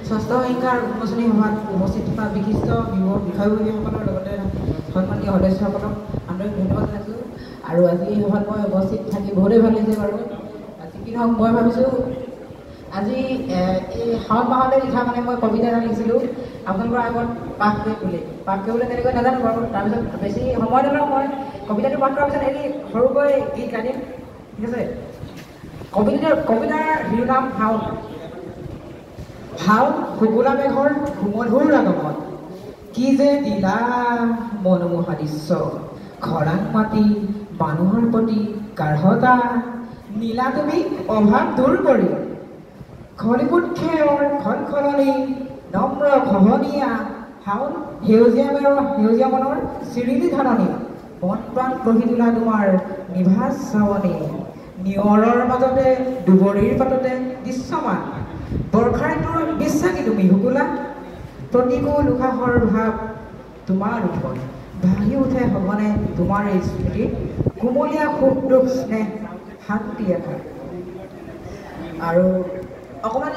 ষষ্ঠ সংখ্যাৰ উন্মোচনী সভাত উপস্থিত থকা বিশিষ্ট বিষয়ববীসকলৰ লগতে সন্মানীয় সদস্যসকলক আন্তৰিক ধন্যবাদ জনাইছোঁ। আৰু আজি এই সভাত মই উপস্থিত থাকি বহুতেই ভাল লাগিছে বাৰু। কি নহওক মই ভাবিছোঁ আজি এই শাওণ মাহতে লিখা মানে মই কবিতা এটা লিখিছিলোঁ আপোনালোকৰ আগত পাঠ কৰিবলৈ তেনেকৈ নাজানো বাৰু। তাৰপিছত বেছি সময় নলওঁ, মই কবিতাটো পাঠ কৰাৰ পিছত এনে সৰুকৈ গীত গাই দিম, ঠিক আছে। কবিতাৰ শিৰোনাম শাওণ। শাওণ শুকুলা মেঘৰ সুমধুৰ আগমন, কি যে দিলা মনোমোহা দৃশ্য, খৰাং মাটি মানুহৰ প্ৰতি গাঢ়তা, নীলা তুমি অভাৱ দূৰ কৰি, খলিপুট খেৰৰ খলখলনি নম্ৰ খহনীয়া, শাওণ সেউজীয়া মনৰ চিৰিলি ধাননি, মন প্ৰাণ গঢ়ি তোলা তোমাৰ নিভাজ চাৱনি, নিয়ৰৰ মাজতে দুবৰিৰ পাততে দৃশ্যমান, বৰ্ষা ঋতুৰ বিশ্বাসী তুমি শুকুলা, প্ৰতিকূল উশাহৰ ভাৱ তোমাৰ ওপৰত ভাহি উঠে সঘনে তোমাৰ এই স্মৃতি, কুমলীয়া সুখ দুখ স্নেহ শান্তি আশা। আৰু অকণমান